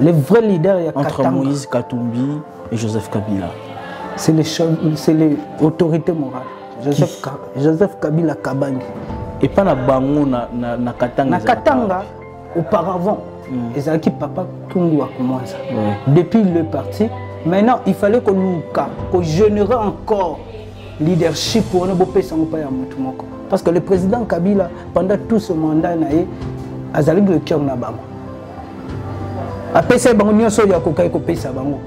Les vrais leaders, il y a entre Katanga. Moïse Katumbi et Joseph Kabila. C'est les autorités morales. Joseph Kabila Kabangi. Et pas na bango na Katanga. Na Katanga, auparavant, ils avaient papa Tungu Akumanza. Depuis le parti, maintenant il fallait qu'on génère encore leadership pour ne pas s'en pas à Moutoumoko. Parce que le président Kabila, pendant tout ce mandat, a eu le cœur na bango. Après ça, bango nyonso ya kokai ko pesa bango.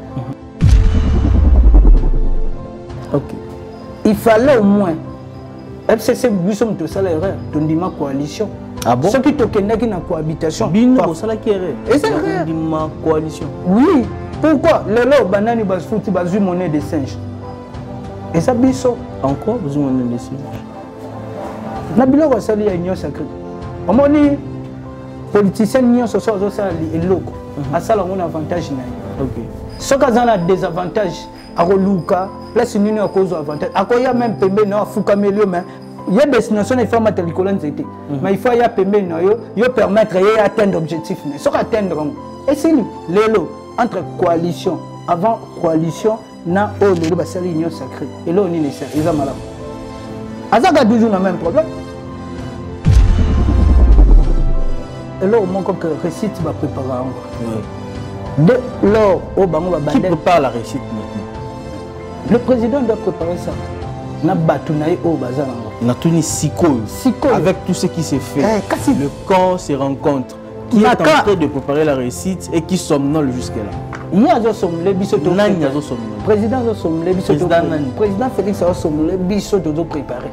Ok. Il fallait au moins FCC Bussom de salaire, de ma coalition. Ah bon? Ceux qui tokenaient qui na cohabitation. Bino sala qui est. Et c'est vrai. De ma coalition. Oui. Pourquoi les lots banani bas foutu bas monnaie de singe. Et ça biso. Encore besoin monnaie de singe. Na bilo sali ya union sacrée. Omoni politicien union so so ça eloko. Asala on avantage na. OK. Ce qui a un désavantage à Roluka, place une union à cause avantage. Il y a même Pembe, non, Foucamelio, mais il y a des destinations qui font matériel. Mais il faut y a Pembe, non, il permettre d'atteindre l'objectif. Mais ce atteindre, et c'est l'élo entre coalition, avant coalition, na o le basali union sacrée. Et là on est nécessaire, ils ont malade. Azaka toujours le même problème. Et là au moins que récite va préparer. Dès lors, qui prépare la réussite maintenant? Le président doit préparer ça. Na batunaï au bazar. Na tuni siko. Avec tout ce qui s'est fait. Le corps se rencontre. Qui est en train de préparer la réussite et qui somnole jusque-là. Il y a des somnolés bisoto. Président Président Félix a somnolé bisoto de préparer.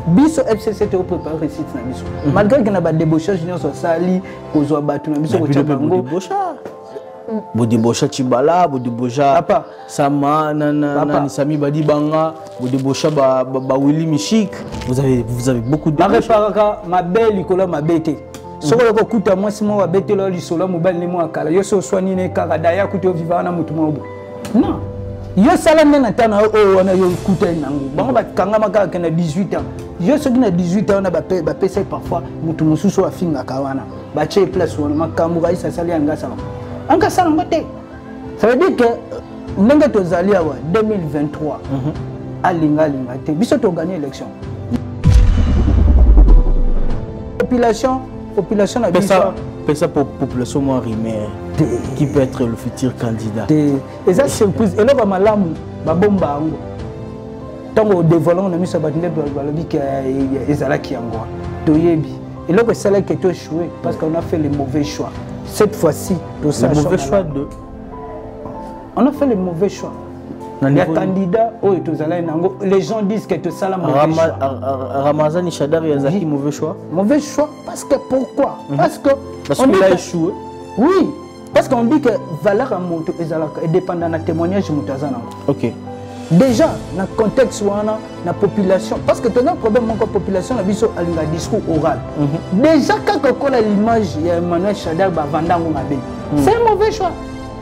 Biso FCC te préparer réussite na biso. Malgré qu'il y a des débauchages sur sali, aux batuna biso ko tchabango. Bodibosha Chibala, Bodibosha Sama, Nana, Sami Badibanga, Bodibosha Willy Michik. Vous avez beaucoup de. Ma belle Nicolas m'a bêté. Ce que je écoute à moi, si moi bêté là, l'isola, mon bel némo à Kala. Je suis soigné, Karadaya, Couté au vivant, à Moutoumabo. Non. Je suis allé dans Tana, on a eu Couté Nango. Bon, Kangamaka qui a 18 ans. Je suis à 18 ans, on a passé parfois, Moutoumousou soit fin à Kawana. Baché place, on a Kamouraï, ça s'allait en Gassama. Ça veut dire que nous avons 2023 à Linga, nous avons gagné l'élection. Population a dit ça. Ça pour population moins rimée qui peut être le futur candidat. Et ça c'est surprise. Et là, on a ma bombe. Tant qu'on dévoile, on a mis ça dans le qui est qui et là, c'est là qui est échoué parce qu'on a fait les mauvais choix. Cette fois-ci, le mauvais choix de. On a fait les mauvais choix. Les candidats, les gens disent que tout ça la mauvais choix. Ramazani Chadar et Yazaki, mauvais choix. Mauvais choix parce que pourquoi? Parce qu'il a échoué. Oui, parce qu'on dit que valeur à monter est dépendant d'un témoignage de Moutazana. Ok. Déjà, dans le contexte où on a la population, parce que tu as un problème avec la population, il y a un discours oral. Déjà, quand on a l'image, il y a Emmanuel Chadar qui a vendu c'est un mauvais choix.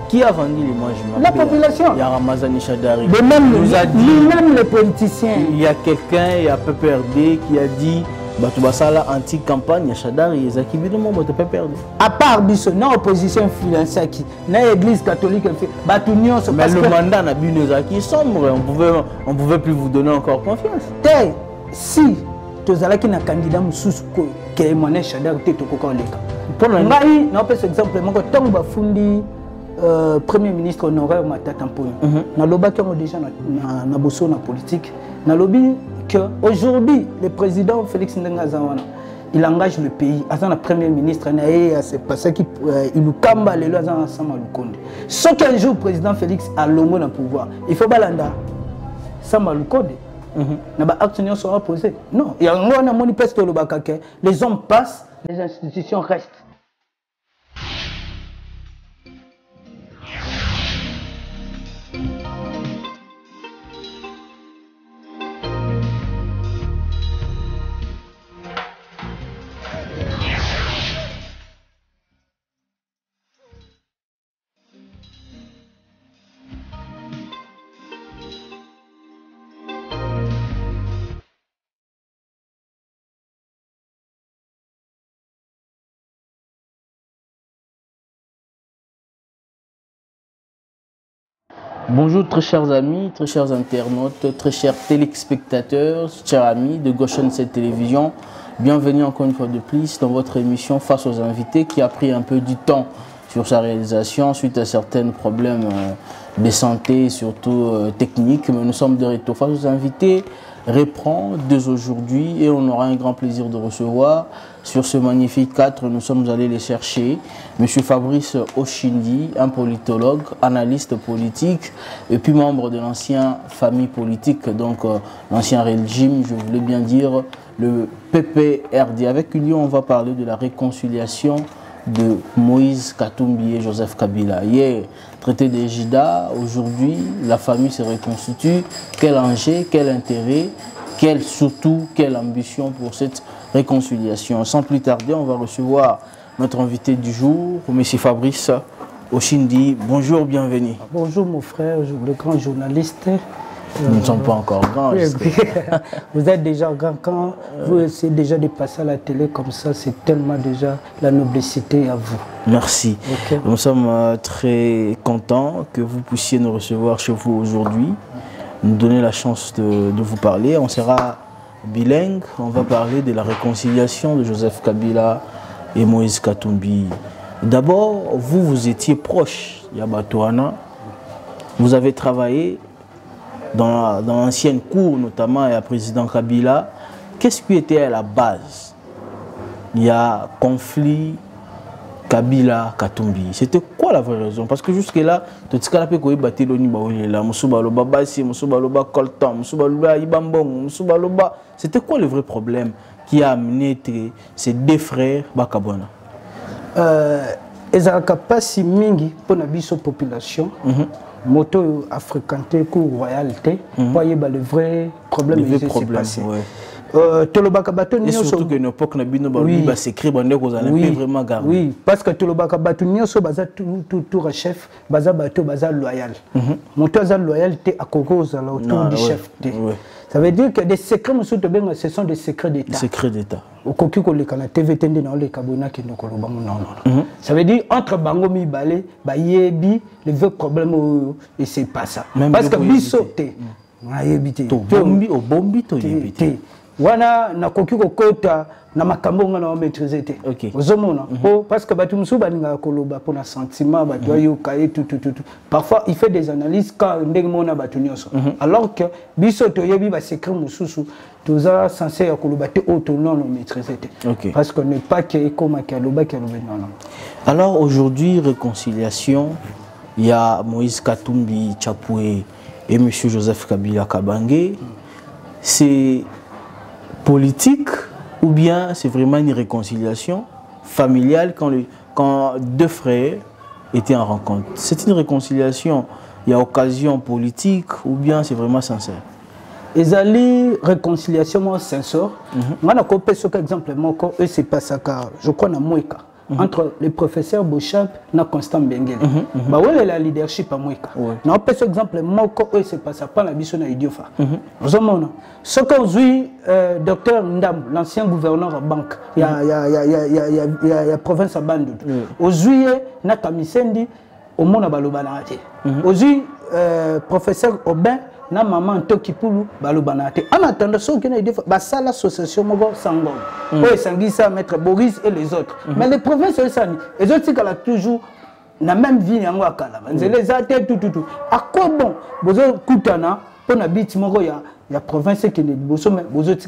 Qui a vendu l'image? La population. Il y a Ramazani Chadari. Même les politiciens. Il y a quelqu'un, il y a PPRD qui a dit Batubasala anti-campagne, il y a Chadari, il y a Zaki Bidomo, PPRD. À part Bisso, non opposition financière qui, non église catholique, mais le mandat n'a pas Zaki sombre, on ne pouvait plus vous donner encore confiance. Si tu as un candidat qui est Emmanuel Chadari, tu es pour le moment, on peut exemple, tant que Bafundi, Premier ministre honoraire Matata Mpoyo, na loba qui ont déjà na bosso na politique, na lobby que aujourd'hui le président Félix Ndengazawana, il engage le pays. Azan le Premier ministre, c'est parce qu'il nous kamba les lois ensemble à Lukonde. Ce qu'un jour le président Félix a longo dans le pouvoir, il faut balanda sama Lukonde. Na ba actions sont posées. Non, il y a un manifeste le bakake. Les hommes passent, les institutions restent. Bonjour très chers amis, très chers internautes, très chers téléspectateurs, chers amis de Goshen 7 Télévision. Bienvenue encore une fois de plus dans votre émission Face aux invités qui a pris un peu du temps sur sa réalisation suite à certains problèmes de santé, surtout techniques. Mais nous sommes de retour. Face aux invités reprend dès aujourd'hui et on aura un grand plaisir de recevoir sur ce magnifique cadre. Nous sommes allés les chercher. Monsieur Fabrice Oshindi, un politologue, analyste politique et puis membre de l'ancienne famille politique, donc l'ancien régime, je voulais bien dire le PPRD. Avec lui, on va parler de la réconciliation de Moïse Katumbi et Joseph Kabila. Hier, traité des JIDA, aujourd'hui, la famille se reconstitue. Quel enjeu, quel intérêt, surtout quelle ambition pour cette réconciliation. Sans plus tarder, on va recevoir notre invité du jour, M. Fabrice Oshindi. Bonjour, bienvenue. Bonjour mon frère, le grand journaliste. Nous ne sommes pas encore grands. Vous êtes déjà grand quand vous essayez déjà de passer à la télé comme ça, c'est tellement déjà la noblessité à vous. Merci. Okay. Nous sommes très contents que vous puissiez nous recevoir chez vous aujourd'hui, nous donner la chance de vous parler. On sera bilingue, on va parler de la réconciliation de Joseph Kabila et Moïse Katumbi. D'abord, vous étiez proche, Yabatouana, vous avez travaillé dans l'ancienne cour, notamment à président Kabila. Qu'est-ce qui était à la base? Il y a conflit Kabila-Katumbi. C'était quoi la vraie raison? Parce que jusque-là, c'était quoi le vrai problème qui a amené ces deux frères Bakabwana? Ils n'ont pas si mingi pour la population. Moto a fréquenté cour royalité, voyez le vrai problème qui s'est passé. Et surtout que nos époques n'a s'écrit vraiment garder. Oui, parce que Tolobaka Batunio so baza tout chef, baza bato baza loyal. Moto a loyalité à cause autour du chef. Ça veut dire que des secrets, ce sont des secrets d'État. Secrets d'État. Ça veut dire entre Bangomi Balé, Bayebi, le vrai problème, et c'est pas ça. Parce que Bissoté, Bombi au Bombi, wana na koki kokota na makambo nga na maîtriser te. Ozomona parce que batu musu baninga koloba pour na sentiment batu ayo kaye tout. Parfois il fait des analyses quand ndenge mona batu nyonso. Alors que biso to yebi ba secret mususu toza censé ya koloba te autonome maîtriser te. Parce qu'on n'est pas que comme kaloba non. Alors aujourd'hui réconciliation, il y a Moïse Katumbi Chapoué et monsieur Joseph Kabila Kabange. C'est politique ou bien c'est vraiment une réconciliation familiale quand deux frères étaient en rencontre? C'est une réconciliation, il y a occasion politique ou bien c'est vraiment sincère? Et une réconciliation sincère. Moi, je vais exemple, c'est pas ça, je crois que Moïka. Entre le professeur Bouchap et Constant Bengele. Il y a la leadership à Moïka. Non, par exemple, c'est pas ça, pas la mission à Idiofa. Ce qu'on dit, docteur Ndam, l'ancien gouverneur de la banque, il y a la province à Bandou. Aujourd'hui, Nakamisendi, au monde à Balobanate. Aujourd'hui, professeur Aubin, na maman Tokipulu Balobanate. En attendant, ce qu'on a dit, c'est l'association Mogo Sangom. Oui, Sangisa, Maître Boris et les autres. Mais les provinces, les autres, ils ont toujours la même vie. Les athées, tout. À quoi bon? Vous avez Koutana, pour la bite, il y a province qui est bosso, mais vous avez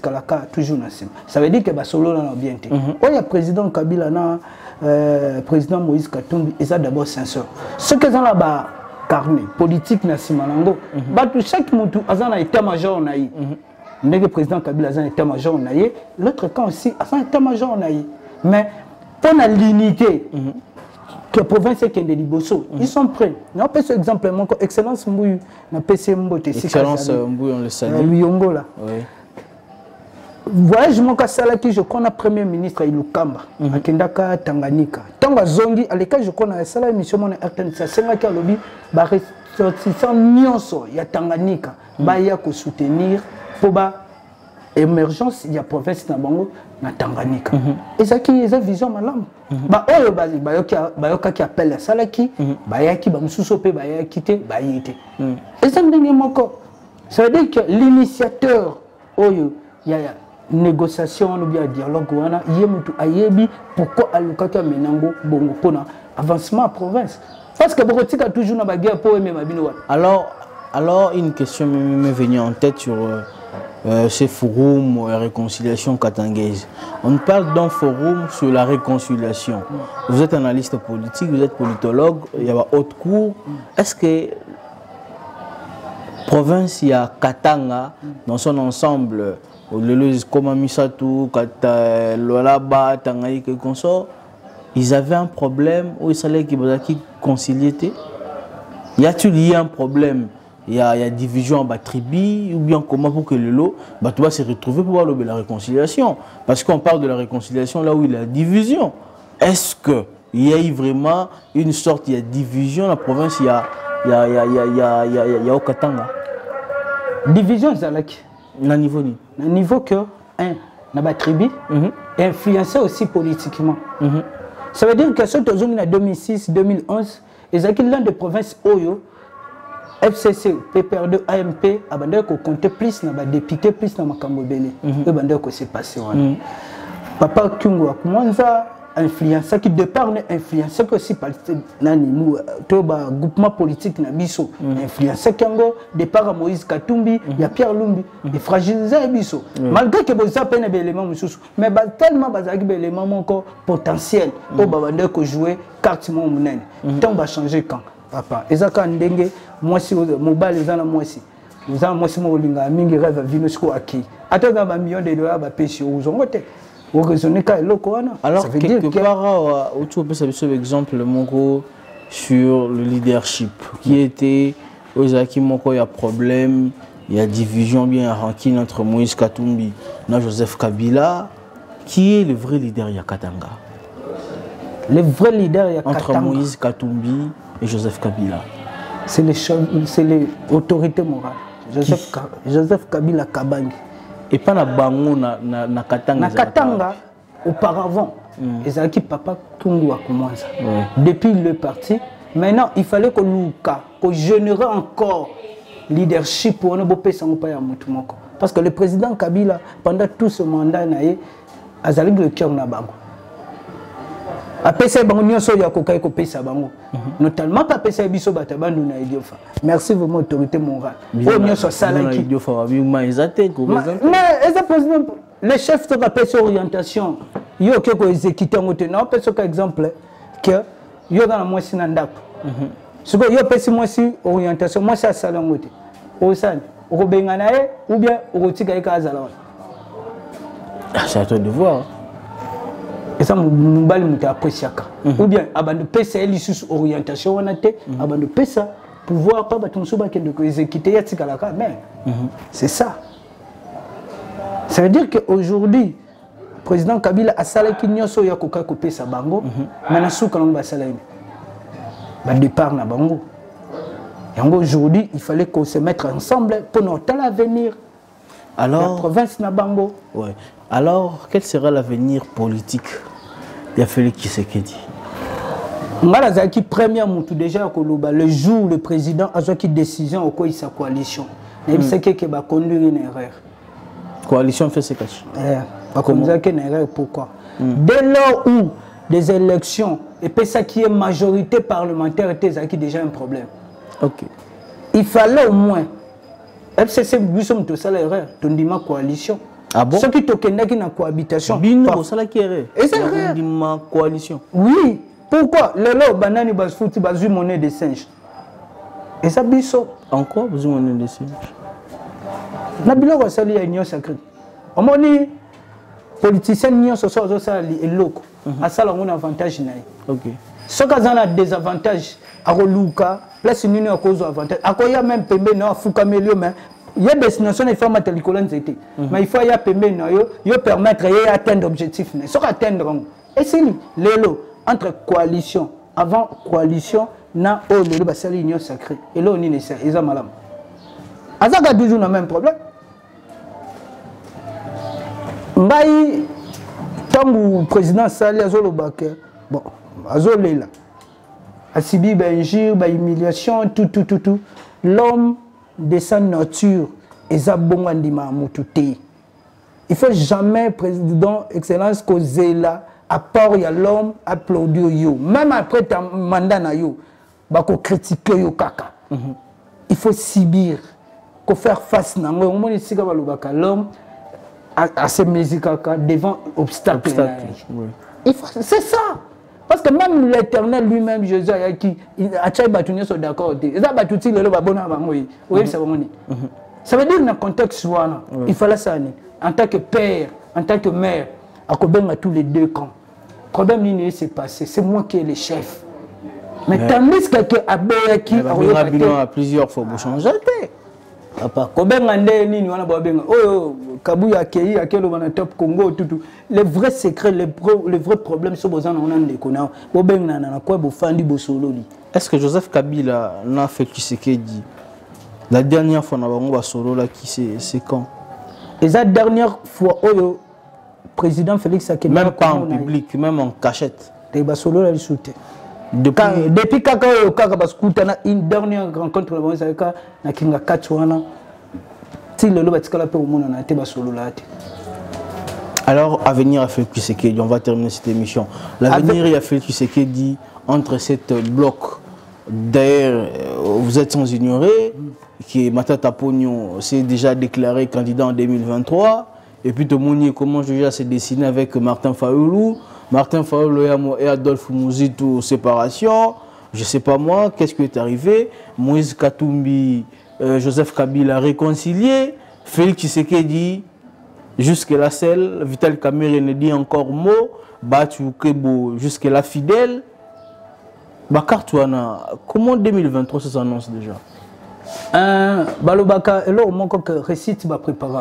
toujours naissant. Ça veut dire que Basolo n'a bien été. Il y a président Kabila, président Moïse Katumbi, ils sont d'abord sincères. Ce qu'ils ont là-bas, carnet politique na simanango chaque mutu azana état-major naï le président Kabila azana état-major naï l'autre camp aussi azana état-major naï mais pour la l'unité que province qui est de Liboso ils sont prêts. On peut exemple mon excellence Mbouy na PC Mbote excellence Mbouy on le salue Luyongo là. Voyage mon kasala qui je connais premier ministre Ilukamba à Kendaka Tanganyika. Tanga zongi à l'école je connais sala émission mon RTN ça c'est nga qui a lobby ba ressortissant nyonso ya Tanganyika ba ya ko soutenir pour ba émergence il y a province na bango na Tanganyika. Et ça qui est vision malam. Ba oyo bayoka qui appelle ça là qui bayaki ba mususo pe bayaki te bayite. Et ça ndenge moko. Ça veut dire que l'initiateur oyo ya négociation ou bien dialogue wana yemutu ayebi pourquoi alukaka menango bongo pona avancement à province. Parce que Borotika toujours na ba guerre pour aimer mabino wana. Alors une question m'est venue en tête sur ce forum réconciliation katangaise. On parle d'un forum sur la réconciliation. Vous êtes analyste politique, vous êtes politologue, il y a haute cour. Est-ce que province il y a Katanga dans son ensemble, comme Misatu, Lolaba, Tangaïque et consort, ils avaient un problème où il fallait qu'ils concilier? Y a-t-il un problème? Il y a division en tribu ou bien comment pour que le lot va se retrouver pour voir la réconciliation? Parce qu'on parle de la réconciliation là où il y a division. Est-ce qu'il y a eu vraiment une sorte de division? La province, il y a au Katanga. Division, c'est là qui? Na niveau ni? Na niveau que, la tribu est influencé aussi politiquement. Ça veut dire que ce que en 2006, 2011, ils ont l'un des provinces Oyo, FCC, PPR2, AMP, abandonné qu'on comptait plus dans les députés, plus dans les Cambodélé. Abandonné qu'on s'est passé. Papa Kungo Akumanza influencé, qui de part influencé aussi par le groupement politique Nabiso. Influencé Kango, de part à Moïse Katumbi, il y a Pierre Lumbi, et fragilisé Nabiso. Malgré que vous avez un élément, mais tellement des éléments encore potentiels, au Babandé que jouer carte monnaie. Tant va changer quand papa. Et ça quand dengue, moi si mobile les gens moi si. Nous avons moi si mon linga mingi rêve vino sco acquis. Attends dans un million de dollars va pêcher aux ongote. Au raisonner quand le corona. Alors quelque part autour de ce exemple Mongo sur le leadership qui était aux qui Mongo il y a problème, il y a division bien rancune entre Moïse Katumbi et Joseph Kabila. Qui est le vrai leader Yakatanga? Le vrai leader Yakatanga entre Moïse Katumbi et Joseph Kabila. C'est l'autorité morale. Joseph Kabila Kabangi. Et pas na bango na Katanga. Na Katanga, auparavant, ils ont papa Tungu a commencé. Depuis le parti, maintenant il fallait qu'on génère encore leadership pour ne pas se faire parce que le président Kabila, pendant tout ce mandat, a eu le cœur na bango. Notamment pas PC biso batabandu na idiofa. Merci vraiment autorité morale. Mais les chefs de la PC orientation, yo qui ko exécuter ngote na PC par exemple que yo dans moi sinandako. Ce que yo PC moi si orientation moi ça sala ngote. O sala o benga na e ou bien o tika e kazala. C'est à toi de voir. Et ça, je suis apprécié. Ou bien, avant de passer à l'issue orientation, avant de passer pour voir pas de exécuter, c'est ça. Ça veut dire qu'aujourd'hui, le président Kabila a salé qui n'y a pas de pesa bango, mais na sou kalamba salé. Ba départ na bango. Et aujourd'hui, il fallait qu'on se mette ensemble pour notre avenir. Alors, la province na bango. Ouais. Alors, quel sera l'avenir politique? Il a fallu qui c'est qui dit. Malazaki première moutou déjà le jour où le président a pris une décision au cours de sa coalition. Il sait qu'il va conduire une erreur. Coalition fait ce cache. Pas comme ça une erreur. Pourquoi? Dès lors où des élections et puis ça qui est majorité parlementaire était déjà un problème. Ok. Il fallait au moins. FCC nous sommes tous à l'erreur. Tu dis ma coalition. Ah bon? Ceux qui toquent dans cohabitation. Bino, c'est là qui est. Et c'est vrai. Ma coalition. Oui. Pourquoi? Le lot banani bas fouti bas monnaie de singe. Et ça biso. Encore besoin monnaie de singe. Nabilo va salir union sacrée. On m'a dit politicien union ce soir ça est loco. À ça on a avantage naï. OK. Ce qui a des avantages à Roluka, place une union à cause d'avantage. À quoi il y a même pembe non Foucamelio mais il y a des destinations des femmes à télécolonnes c'était. Mais il faut y a pembe non yo permettre y atteindre objectif né. Ce atteindre et c'est les lots entre coalition avant coalition na o le basali union sacrée et là on est nécessaire ils ont malam. Azaka toujours le même problème. Mbaï tant que le président Sali Azolobake, bon, Azolela, Asibi, injure, humiliation, tout. L'homme de sa nature, et ça bon andima mutute. Il faut jamais, président, excellence, causer là, à part il y a l'homme, applaudir yo. Même après ta mandat na yo, bako critiquer yo kaka. Il faut subir, faut faire face na ngo. Mon ici ka l'homme à ces musiques devant obstacle. Oui. C'est ça. Parce que même l'Éternel lui-même, Jésus, qui a tchaï batouné sont d'accord. Ça veut dire dans le contexte, il fallait ça. En tant que père, en tant que mère, à tous les deux camps. Le problème s'est passé, c'est moi qui est le chef. Mais tandis que qui a plusieurs fois pour changer. Les vrais secrets, les vrais problèmes sont besoin de. Est-ce que Joseph Kabila n'a fait Tshisekedi la dernière fois on a solo là qui c'est quand? Et la dernière fois le président Félix Sekedi même pas en public, même en cachette. Depuis une dernière rencontre na Kinga Katwana. Alors, avenir a fait Tshisekedi, on va terminer cette émission. L'avenir a fait Tshisekedi entre cette bloc. D'ailleurs, vous êtes sans ignorer que Matata Pogno s'est déjà déclaré candidat en 2023. Et puis, tout le monde commence déjà à se dessiner avec Martin Fayoulou. Martin Fayoulou et Adolphe Mouzitou, séparation. Je ne sais pas moi, qu'est-ce qui est arrivé. Moïse Katumbi, Joseph Kabila réconcilié. Félix Tshisekedi, jusque-là seul. Vital Kamerhe ne dit encore mot. Batu Kebo, jusque-là fidèle. Bakar Touana, comment 2023 ça s'annonce déjà? Balobaka, et là, au moins que récite va préparer.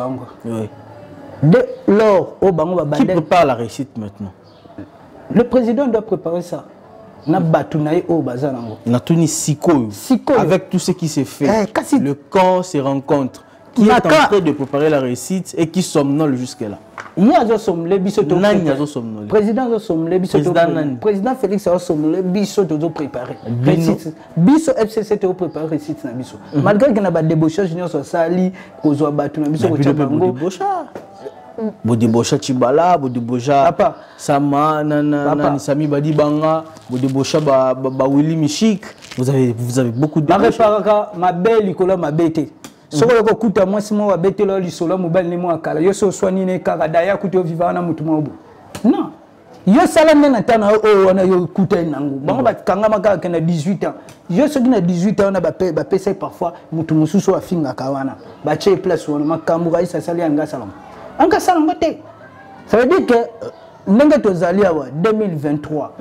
Oui. Dès lors, au Bango qui prépare la récite maintenant? Le président doit préparer ça. Na batunaye au bazanango. Na tuni sikoyo. Avec tout ce qui s'est fait. Le corps se rencontre. Qui est en train de préparer la récite et qui somnole jusque-là. Il y a des somnolés, président Félix a somnolé, biso dodo préparé. Biso FCC te préparé récite na biso. Malgré qu'il y a des débauchage junior sur sali, kozo batuna biso ko chabango. Bodibosha Chibala, Bodibosha Sama, Nana, Sami Badibanga, Bodibosha Willy Michik. Vous avez beaucoup de. Ma belle Nicolas m'a bêté. Si vous avez écouté moi, si moi bêté là, l'isola mobile ni moi kala. Yo so soigné ne kara daya kuto vivant na mutumobo. Non. Yo salamé na tana o wana yo kuta nangu. Bango ba kanga maka kena 18 ans. Yo so kina 18 ans na ba pesa parfois mutu mususu afinga kawana. Ba che place wana makambura isa sali anga salam. Ça veut dire que nous avons 2023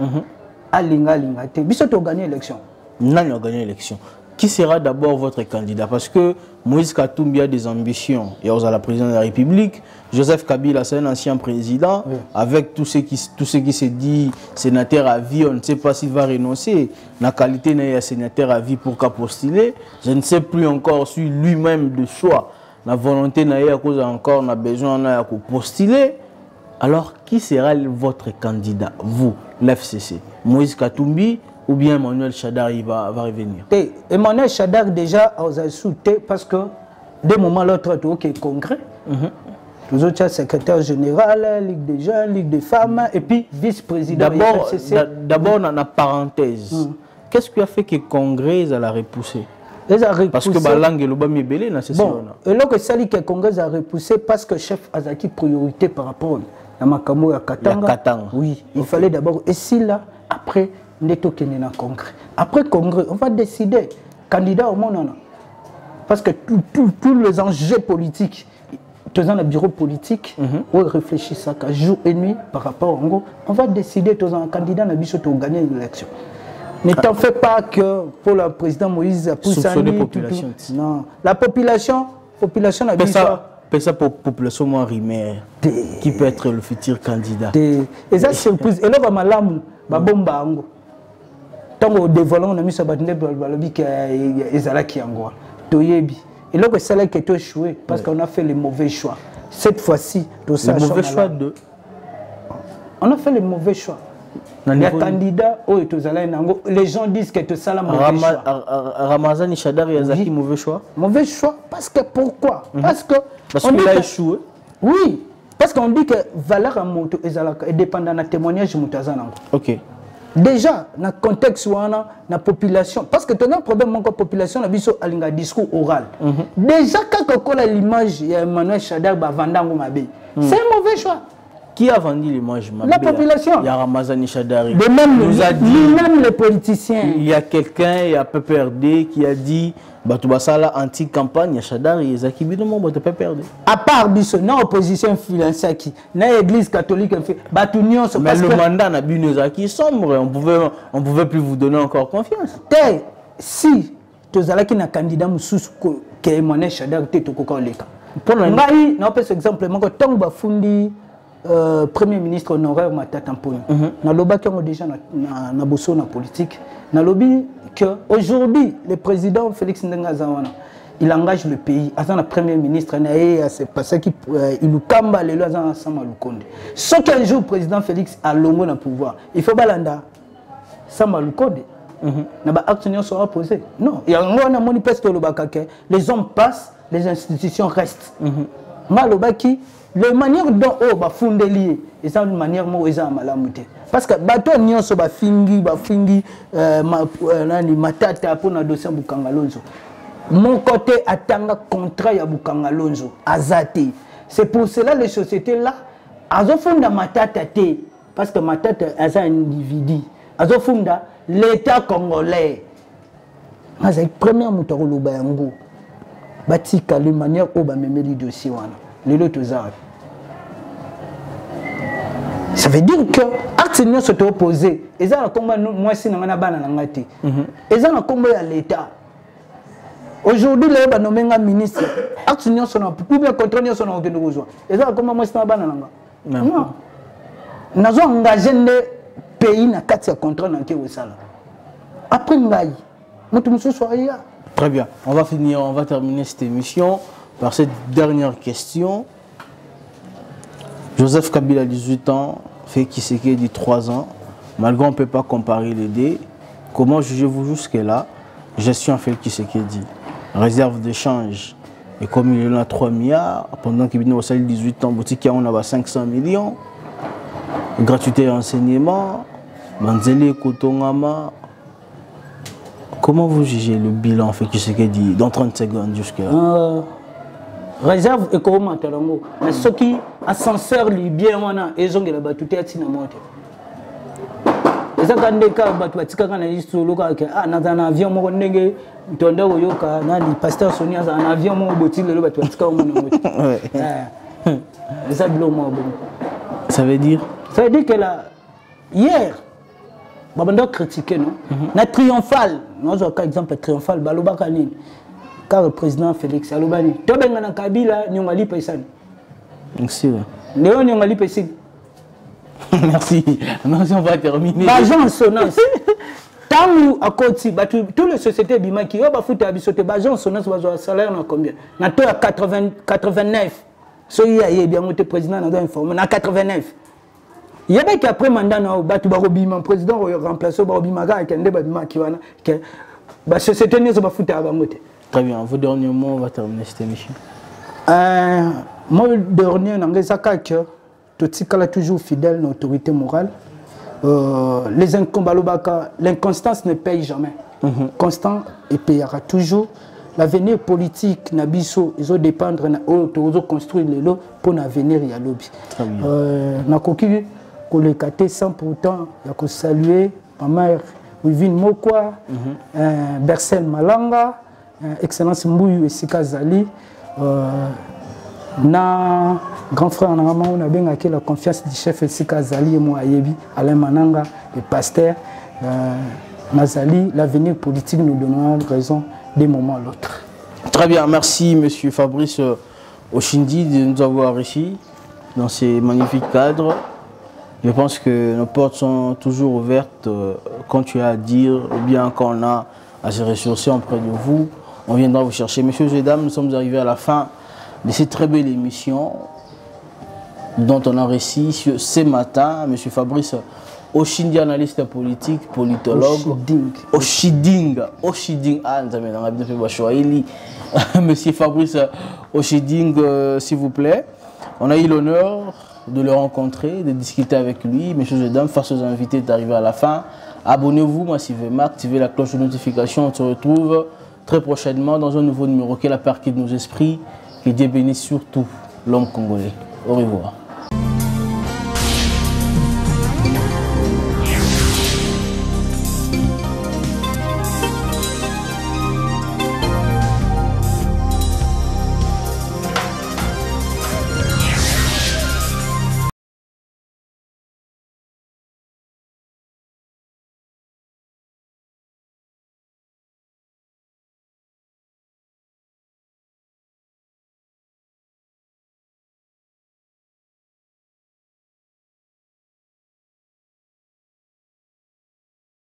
à Linga. Nous avons gagné l'élection. Nous avons gagné l'élection. Qui sera d'abord votre candidat? Parce que Moïse Katumbi a des ambitions. Il y a la présidence de la République. Joseph Kabila, c'est un ancien président. Oui. Avec tout ce qui se dit sénateur à vie, on ne sait pas s'il va renoncer. La qualité n'est sénateur à vie pour qu'à postuler. Je ne sais plus encore si lui-même de choix. La volonté n'a à cause encore, on a besoin de postuler. Alors, qui sera votre candidat? Vous, l'FCC, Moïse Katumbi ou bien Emmanuel Chadar va revenir? Emmanuel Chadar déjà a soutenu parce que des moments l'autre il y a congrès. Nous autres secrétaire général, Ligue des jeunes, Ligue des femmes et puis vice-président. D'abord, dans la parenthèse, qu'est-ce qui a fait que le congrès a repoussé? Parce que la langue est belé, c'est ça. Et là que ça dit que le Congrès a repoussé parce que le chef a acquis priorité par rapport à Makamo et à Katanga. Oui, il fallait d'abord. Et si là, après, on est au Congrès. Après le Congrès, on va décider candidat au monde. Parce que tous les enjeux politiques, dans le bureau politique, on réfléchit ça jour et nuit par rapport au Congo. On va décider tous un candidat pour gagner l'élection. Ne t'en fais pas que pour le président Moïse Poussani, population. Non, la population a dit ça. Ça pour population moins rimée qui peut être le futur candidat. Et ça surprise. Et là on va malamu, ba bomba ango. Tant au dévoilant on a mis ça batne balobi que ezalaki ango. Toyebi. Et là que ça là qui est échoué parce qu'on a fait les mauvais choix. Cette fois-ci, le mauvais choix de On a fait le mauvais choix. Il y a candidat, les gens disent que tu as le mauvais choix. Ramazani Chadar et Azaki, mauvais choix. Mauvais choix, parce que pourquoi? Parce qu'il a échoué. Oui, parce qu'on dit que valeur à moto est dépendant de témoignage. Ok. Déjà, dans le contexte où on a la population, parce que tu as un problème avec la population, on a un discours oral. Déjà, quand on a l'image d'Emmanuel Chadar, c'est un mauvais choix. Qui a vendu l'image? La population. Il y a Ramazani Chadari. De même, même les politiciens. Il y a quelqu'un, il y a PPRD qui a dit Batubasala anti-campagne, il y a Chadari et Zaki Bidomon, PPRD. À part Bisso, non opposition financière qui, non l'église catholique, mais le mandat n'a pas Zaki sombre, on pouvait plus vous donner encore confiance. Si tu as un candidat qui est Emmanuel Chadar, tu es un exemple, Premier ministre honoraire Matata Mponyo. Na loba qui ont déjà na bosso na politique. Na lobby que aujourd'hui le président Félix Ndengazawana il engage le pays. Azana premier ministre na c'est parce qu'il il kamba le azana sama lukonde. Sauf qu'un jour le président Félix a longo na pouvoir. Il faut balanda sama lukonde. Na ba acte sera posé. Non, il y a un manifeste lobaka que les hommes passent, les institutions restent. Ma loba qui la manière dont on va fonder lié, c'est une manière où ils ont malamouté. Parce que bateau n'y a pas fingi, matata pour na dossier Bukangalonzo. Mon côté attend contrat ya Bukangalonzo, azate. C'est pour cela les sociétés là, elles ont fondé matata té, parce que matata est un individu. Elles ont fondé l'État congolais. C'est la première moutaro lo bayango. Batika la manière où ba memeli dossier wana. Les autres ça veut dire que acte nous sont opposés. Et ça comme moi si na bana na ngati. Et ça comme à l'état. Aujourd'hui les ba nommé un ministre. Acte nous sont pour bien contrôler son aucun besoin. Et ça comme moi si na bana na. Non. Nous avons engagé le pays na kati ya contrat na ke osala. Après ngai. Mutu musu soya. Très bien. On va terminer cette émission par cette dernière question. Joseph Kabila, 18 ans, fait Tshisekedi 3 ans. Malgré on ne peut pas comparer les deux, comment jugez-vous jusque-là? Gestion fait Tshisekedi, réserve d'échange. Et comme il est là 3 milliards, pendant qu'il vient au salaire 18 ans, on a 500 millions. Gratuité d'enseignement, Manzele Kotongama. Comment vous jugez le bilan fait Tshisekedi dans 30 secondes jusque-là? Réserve et comment talango mais ceux qui ascenseur libyen wana ezonge la batute atina moto ezaka ndeka batu batika kana isolo ka na avion moko ndenge tonda yoka na li pasteur Sonia za un avion moko botile le batu batika mo moto ça blo mo bon ça veut dire que là hier babando critiquer non na triomphal non zo ka exemple triomphal baloba kanini car le président Félix Alobani, tu as bien Kabila, nous allons passer. Merci. Léon, nous allons passer. Merci. On va terminer. L'argent en sonnance. Tant à côté, toutes les sociétés bima qui ont foutu à bisoter, l'argent en sonnance va avoir salaire dans combien? Na to à 89. So il y a bien monté président dans informé na 89. Il y a bien qu'après mandat na batu barobima président remplacer barobima ga kende babima qui wana que ba société ne va foutu à bamote. Très bien, vos derniers mots, on va terminer cette émission. Mon dernier, tout est toujours fidèle à l'autorité morale. L'inconstance ne paye jamais. Constant et payera toujours. L'avenir politique, Nabiso, ils ont dépendre, ils ont construit les lots pour l'avenir, il y a lobby. Très bien. Pour le cater sans pourtant, il y a que saluer ma mère, Wivine Mokwa, Bercel Malanga. Excellence Mbouyu et Sika Zali, na grand frère on a bien acquis la confiance du chef Sika Zali et moi Ayebi, Alain Mananga, le pasteur Nazali. L'avenir politique nous donnera raison d'un moment à l'autre. Très bien, merci Monsieur Fabrice Oshindi de nous avoir ici dans ces magnifiques cadres. Je pense que nos portes sont toujours ouvertes quand tu as à dire ou bien quand on a à se ressourcer auprès de vous. On viendra vous chercher. Messieurs et dames, nous sommes arrivés à la fin de cette très belle émission. dont on a réussi ce matin. M. Fabrice Oshindi, analyste politique, politologue. Oshiding. Ah, Monsieur Fabrice Oshiding, s'il vous plaît. On a eu l'honneur de le rencontrer, de discuter avec lui. Messieurs et dames, face aux invités d'arriver à la fin. Abonnez-vous massivement, activez la cloche de notification. On se retrouve très prochainement dans un nouveau numéro qui est la partie de nos esprits. Que Dieu bénisse surtout l'homme congolais. Au revoir.